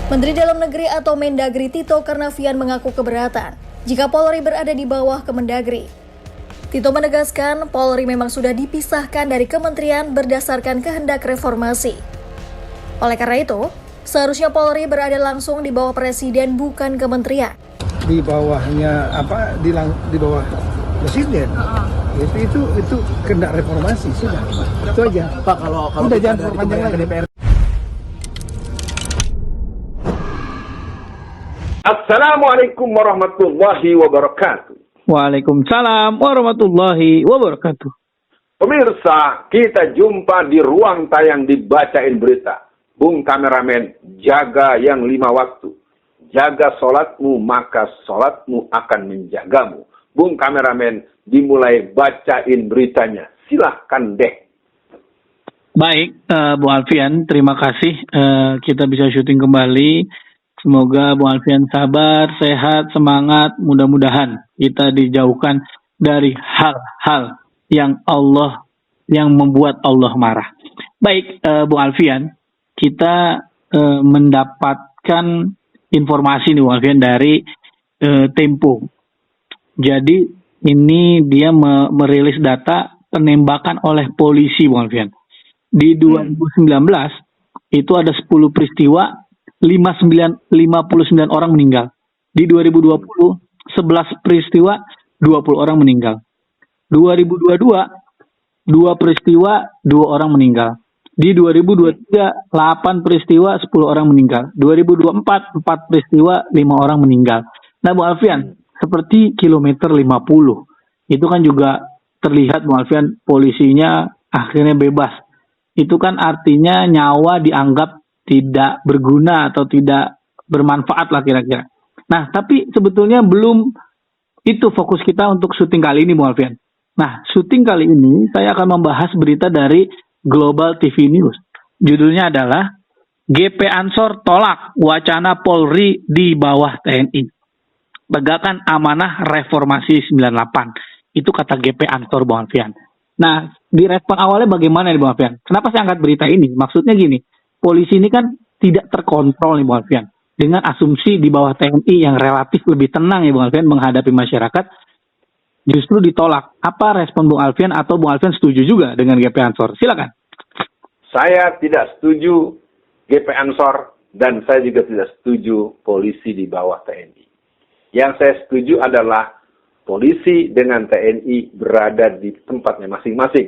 Menteri Dalam Negeri atau Mendagri Tito Karnavian mengaku keberatan jika Polri berada di bawah Kemendagri. Tito menegaskan Polri memang sudah dipisahkan dari kementerian berdasarkan kehendak reformasi. Oleh karena itu, seharusnya Polri berada langsung di bawah Presiden bukan kementerian. Di bawahnya di bawah Presiden. Itu kehendak reformasi sudah. Itu aja. Pak, kalau udah jangan dari panjang lagi DPR. Assalamualaikum warahmatullahi wabarakatuh. Waalaikumsalam warahmatullahi wabarakatuh. Pemirsa, kita jumpa di ruang tayang dibacain berita. Bung kameramen, jaga yang 5 waktu. Jaga sholatmu, maka sholatmu akan menjagamu. Bung kameramen, dimulai bacain beritanya. Silahkan deh. Baik, Bu Alfian, terima kasih. Kita bisa syuting kembali. Semoga Bu Alfian sabar, sehat, semangat. Mudah-mudahan kita dijauhkan dari hal-hal yang membuat Allah marah. Baik, Bu Alfian, kita mendapatkan informasi nih Bu Alfian dari Tempo. Jadi ini dia merilis data penembakan oleh polisi Bu Alfian. Di 2019 itu ada 10 peristiwa, 59 orang meninggal. Di 2020 11 peristiwa, 20 orang meninggal. 2022 2 peristiwa, 2 orang meninggal. Di 2023 8 peristiwa, 10 orang meninggal. 2024 4 peristiwa, 5 orang meninggal. Nah Bu Alfian, seperti kilometer 50. Itu kan juga terlihat Bu Alfian polisinya akhirnya bebas. Itu kan artinya nyawa dianggap tidak berguna atau tidak bermanfaat lah kira-kira. Nah, tapi sebetulnya belum itu fokus kita untuk syuting kali ini, Bu Alfian. Nah, syuting kali ini saya akan membahas berita dari Global TV News. Judulnya adalah GP Ansor tolak wacana Polri di bawah TNI. Tegakkan amanah reformasi 98. Itu kata GP Ansor, Bu Alfian. Nah, di respon awalnya bagaimana nih, Bu Alfian? Kenapa saya angkat berita ini? Maksudnya gini, polisi ini kan tidak terkontrol nih, Bu Alfian. Dengan asumsi di bawah TNI yang relatif lebih tenang ya, Bu Alfian, menghadapi masyarakat, justru ditolak. Apa respon Bu Alfian atau Bu Alfian setuju juga dengan GP Ansor? Silakan. Saya tidak setuju GP Ansor dan saya juga tidak setuju polisi di bawah TNI. Yang saya setuju adalah polisi dengan TNI berada di tempatnya masing-masing.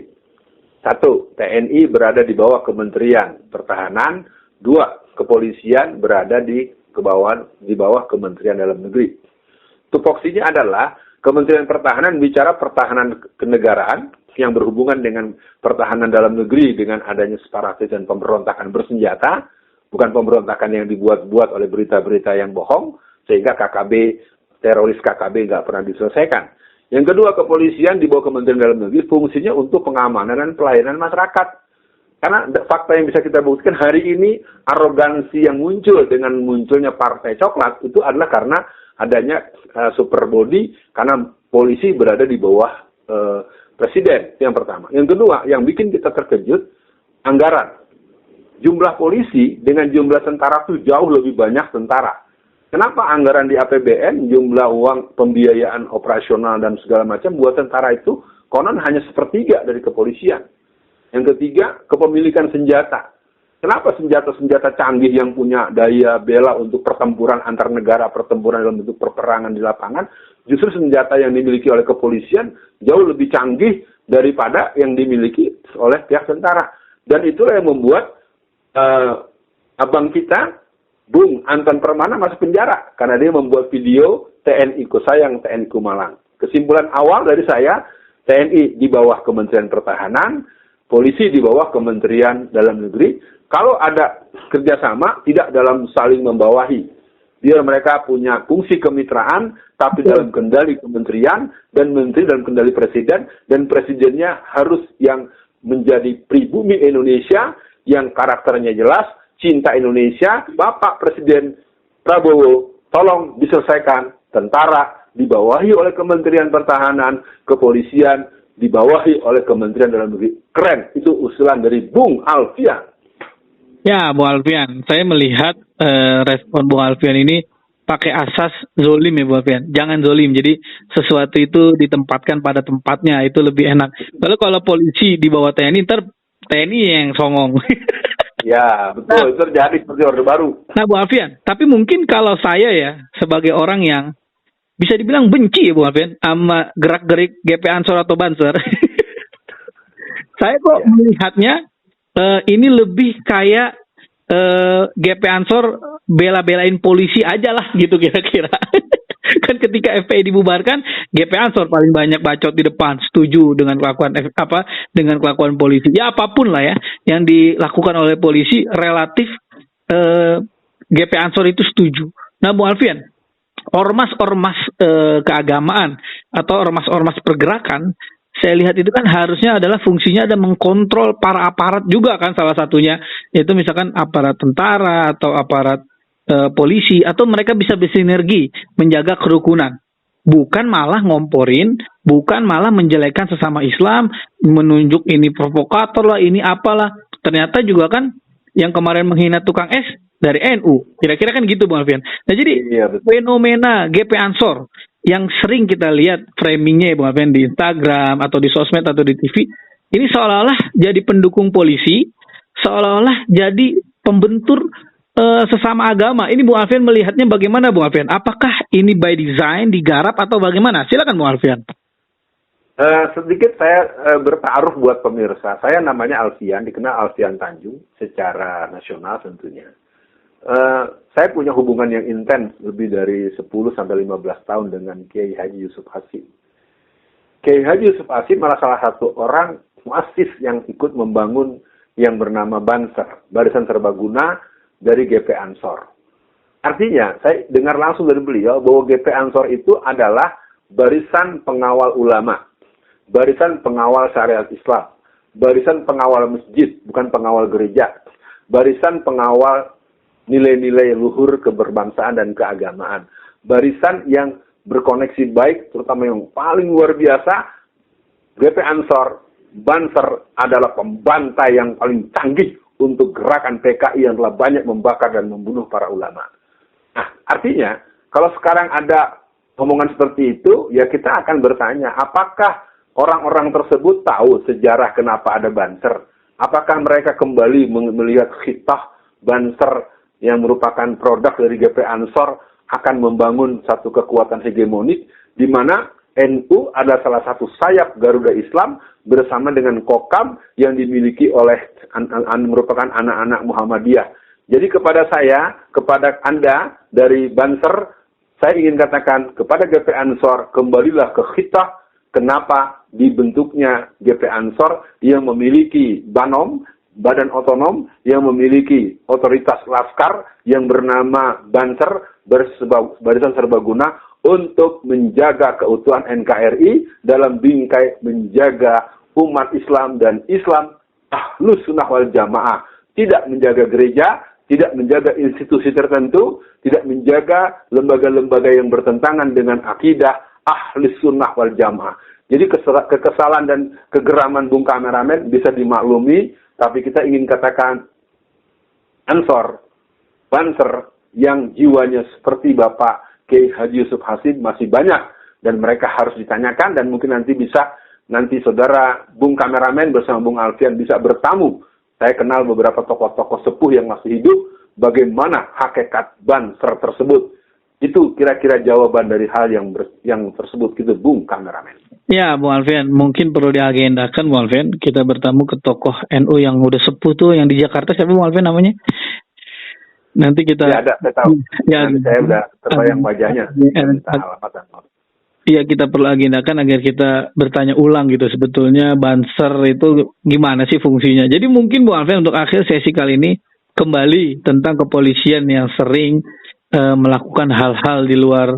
1. TNI berada di bawah Kementerian Pertahanan. 2. Kepolisian berada di bawah Kementerian Dalam Negeri. Tupoksinya adalah Kementerian Pertahanan bicara pertahanan kenegaraan yang berhubungan dengan pertahanan dalam negeri dengan adanya separatis dan pemberontakan bersenjata, bukan pemberontakan yang dibuat-buat oleh berita-berita yang bohong, sehingga teroris KKB nggak pernah diselesaikan. Yang kedua, kepolisian di bawah Kementerian Dalam Negeri fungsinya untuk pengamanan dan pelayanan masyarakat. Karena fakta yang bisa kita buktikan hari ini, arogansi yang muncul dengan munculnya partai coklat itu adalah karena adanya super body, karena polisi berada di bawah presiden, yang pertama. Yang kedua, yang bikin kita terkejut, anggaran. Jumlah polisi dengan jumlah tentara itu jauh lebih banyak tentara. Kenapa anggaran di APBN, jumlah uang pembiayaan operasional dan segala macam buat tentara itu konon hanya 1/3 dari kepolisian. Yang ketiga, kepemilikan senjata. Kenapa senjata-senjata canggih yang punya daya bela untuk pertempuran antar negara, pertempuran dalam bentuk perperangan di lapangan, justru senjata yang dimiliki oleh kepolisian jauh lebih canggih daripada yang dimiliki oleh pihak tentara. Dan itulah yang membuat abang kita, Bung Anton Permana, masuk penjara karena dia membuat video TNI ku sayang, TNI ku malang. Kesimpulan awal dari saya, TNI di bawah Kementerian Pertahanan, polisi di bawah Kementerian Dalam Negeri. Kalau ada kerjasama, tidak dalam saling membawahi. Biar mereka punya fungsi kemitraan, tapi dalam kendali kementerian, dan menteri dalam kendali presiden, dan presidennya harus yang menjadi pribumi Indonesia, yang karakternya jelas, cinta Indonesia. Bapak Presiden Prabowo, tolong diselesaikan. Tentara dibawahi oleh Kementerian Pertahanan, kepolisian dibawahi oleh Kementerian Dalam Negeri. Keren, itu usulan dari Bung Alfian. Ya, Bu Alfian, saya melihat respon Bung Alfian ini pakai asas zolim ya Bung Alfian. Jangan zolim. Jadi sesuatu itu ditempatkan pada tempatnya, itu lebih enak. Lalu kalau polisi di bawah TNI, ntar TNI yang songong. Ya, betul. Itu terjadi seperti Orde Baru. Nah Bung Alfian, tapi mungkin kalau saya ya sebagai orang yang bisa dibilang benci ya Bung Alfian sama gerak-gerik GP Ansor atau Banser, saya kok melihatnya ini lebih kayak GP Ansor bela-belain polisi aja lah gitu kira-kira. Kan ketika FPI dibubarkan, GP Ansor paling banyak bacot di depan, setuju dengan kelakuan polisi. Ya apapun lah ya yang dilakukan oleh polisi relatif GP Ansor itu setuju. Nah Bung Alfian, ormas-ormas keagamaan atau ormas-ormas pergerakan, saya lihat itu kan harusnya adalah fungsinya ada mengkontrol para aparat juga kan, salah satunya itu misalkan aparat tentara atau aparat polisi, atau mereka bisa bersinergi menjaga kerukunan, bukan malah ngomporin, bukan malah menjelekkan sesama Islam, menunjuk ini provokator lah, ini apalah. Ternyata juga kan yang kemarin menghina tukang es dari NU, kira-kira kan gitu Bung Alfian. Nah jadi fenomena GP Ansor yang sering kita lihat framingnya Bung Alfian di Instagram atau di sosmed atau di TV, ini seolah-olah jadi pendukung polisi, seolah-olah jadi pembentur sesama agama. Ini Bung Alfian melihatnya bagaimana Bung Alfian? Apakah ini by design, digarap atau bagaimana? Silakan Bung Alfian. Sedikit saya bertaruh buat pemirsa. Saya namanya Alfian, dikenal Alfian Tanjung secara nasional tentunya. Saya punya hubungan yang intens lebih dari 10-15 tahun dengan Kiai Haji Yusuf Hasyim. Kiai Haji Yusuf Hasyim malah salah satu orang muassis yang ikut membangun yang bernama Banser, Barisan Serbaguna dari GP Ansor. Artinya, saya dengar langsung dari beliau bahwa GP Ansor itu adalah barisan pengawal ulama, barisan pengawal syariat Islam, barisan pengawal masjid, bukan pengawal gereja, barisan pengawal nilai-nilai luhur keberbangsaan dan keagamaan, barisan yang berkoneksi baik, terutama yang paling luar biasa, GP Ansor, Banser adalah pembantai yang paling canggih untuk gerakan PKI yang telah banyak membakar dan membunuh para ulama. Nah, artinya, kalau sekarang ada omongan seperti itu, ya kita akan bertanya, apakah orang-orang tersebut tahu sejarah kenapa ada Banser? Apakah mereka kembali melihat khitah Banser yang merupakan produk dari GP Ansor akan membangun satu kekuatan hegemonik, di mana NU adalah salah satu sayap Garuda Islam bersama dengan Kokam yang dimiliki oleh merupakan anak-anak Muhammadiyah. Jadi kepada saya, kepada Anda dari Banser, saya ingin katakan kepada GP Ansor, kembalilah ke khitah kenapa dibentuknya GP Ansor yang memiliki Banom, badan otonom, yang memiliki otoritas laskar yang bernama Banser, Barisan Serbaguna, untuk menjaga keutuhan NKRI dalam bingkai menjaga umat Islam dan Islam Ahlus Sunnah wal Jamaah. Tidak menjaga gereja, tidak menjaga institusi tertentu, tidak menjaga lembaga-lembaga yang bertentangan dengan akidah Ahlus Sunnah wal Jamaah. Jadi kekesalan dan kegeraman Bung Kameramen bisa dimaklumi, tapi kita ingin katakan Ansor, Banser yang jiwanya seperti Bapak Kiai Haji Yusuf Hasyim masih banyak, dan mereka harus ditanyakan, dan mungkin nanti saudara Bung Kameramen bersama Bung Alfian bisa bertamu. Saya kenal beberapa tokoh-tokoh sepuh yang masih hidup, bagaimana hakikat Banser tersebut. Itu kira-kira jawaban dari hal yang tersebut gitu Bung Kameramen. Ya Bung Alfian, mungkin perlu diagendakan Bung Alfian, kita bertamu ke tokoh NU yang udah sepuh tuh, yang di Jakarta, siapa Bung Alfian namanya? Nanti kita... Ya ada, saya tahu. Ya, nanti saya udah terbayang wajahnya. Iya, kita perlu agendakan agar kita bertanya ulang gitu, sebetulnya Banser itu gimana sih fungsinya. Jadi mungkin Bung Alfian untuk akhir sesi kali ini kembali tentang kepolisian yang sering melakukan hal-hal di luar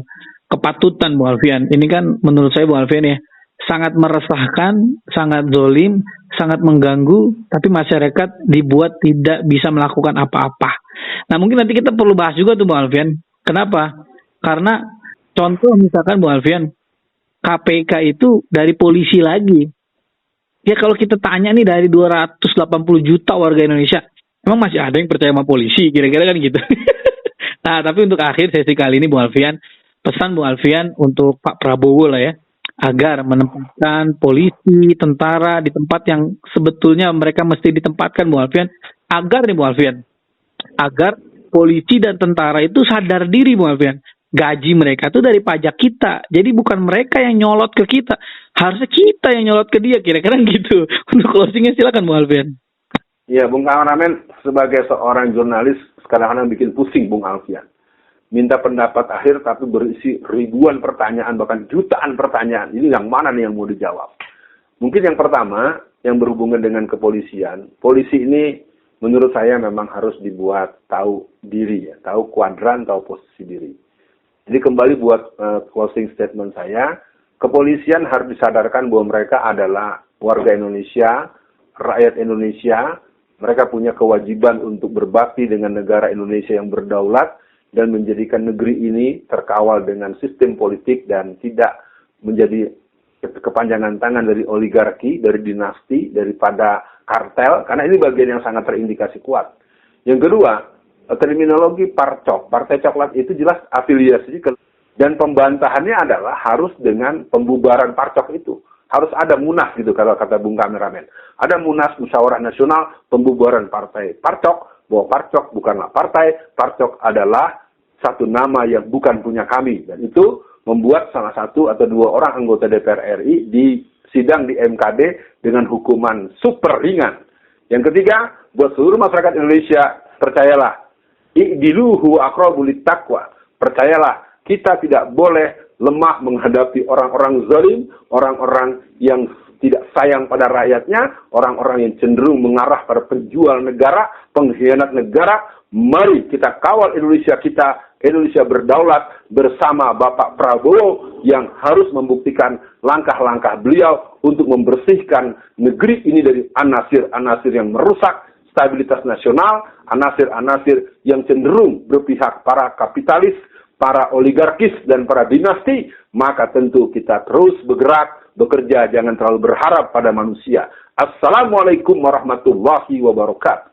kepatutan Bung Alfian. Ini kan menurut saya Bung Alfian ya, sangat meresahkan, sangat zolim, sangat mengganggu, tapi masyarakat dibuat tidak bisa melakukan apa-apa. Nah mungkin nanti kita perlu bahas juga tuh Bung Alfian. Kenapa? Karena contoh misalkan Bung Alfian, KPK itu dari polisi lagi. Ya kalau kita tanya nih dari 280 juta warga Indonesia, emang masih ada yang percaya sama polisi? Kira-kira kan gitu. Nah, tapi untuk akhir sesi kali ini Bung Alfian, pesan Bung Alfian untuk Pak Prabowo lah ya, agar menempatkan polisi, tentara di tempat yang sebetulnya mereka mesti ditempatkan Bung Alfian, agar nih Bung Alfian, agar polisi dan tentara itu sadar diri Bung Alfian. Gaji mereka tuh dari pajak kita. Jadi bukan mereka yang nyolot ke kita. Harusnya kita yang nyolot ke dia. Kira-kira gitu. Untuk closingnya silakan Bung Alfian. Ya, Bung Kameramen, sebagai seorang jurnalis, kadang-kadang bikin pusing Bung Alfian. Minta pendapat akhir tapi berisi ribuan pertanyaan, bahkan jutaan pertanyaan. Ini yang mana nih yang mau dijawab? Mungkin yang pertama, yang berhubungan dengan kepolisian. Polisi ini menurut saya memang harus dibuat tahu diri, ya, tahu kuadran, tahu posisi diri. Jadi kembali buat closing statement saya, kepolisian harus disadarkan bahwa mereka adalah warga Indonesia, rakyat Indonesia, mereka punya kewajiban untuk berbakti dengan negara Indonesia yang berdaulat dan menjadikan negeri ini terkawal dengan sistem politik dan tidak menjadi kepanjangan tangan dari oligarki, dari dinasti, daripada kartel, karena ini bagian yang sangat terindikasi kuat. Yang kedua, terminologi parcok, partai coklat itu jelas afiliasi dan pembantahannya adalah harus dengan pembubaran parcok itu. Harus ada munas gitu kalau kata Bung Kameramen. Ada munas musyawarah nasional pembubaran partai parcok, bahwa parcok bukanlah partai, parcok adalah satu nama yang bukan punya kami. Dan itu membuat salah satu atau dua orang anggota DPR RI di sidang di MKD dengan hukuman super ringan. Yang ketiga, buat seluruh masyarakat Indonesia, percayalah, i'diluhu aqrabu littaqwa. Percayalah, kita tidak boleh lemah menghadapi orang-orang zalim, orang-orang yang tidak sayang pada rakyatnya, orang-orang yang cenderung mengarah pada penjual negara, pengkhianat negara. Mari kita kawal Indonesia kita, Indonesia berdaulat bersama Bapak Prabowo yang harus membuktikan langkah-langkah beliau untuk membersihkan negeri ini dari anasir-anasir yang merusak stabilitas nasional, anasir-anasir yang cenderung berpihak para kapitalis, para oligarkis, dan para dinasti. Maka tentu kita terus bergerak, bekerja, jangan terlalu berharap pada manusia. Assalamualaikum warahmatullahi wabarakatuh.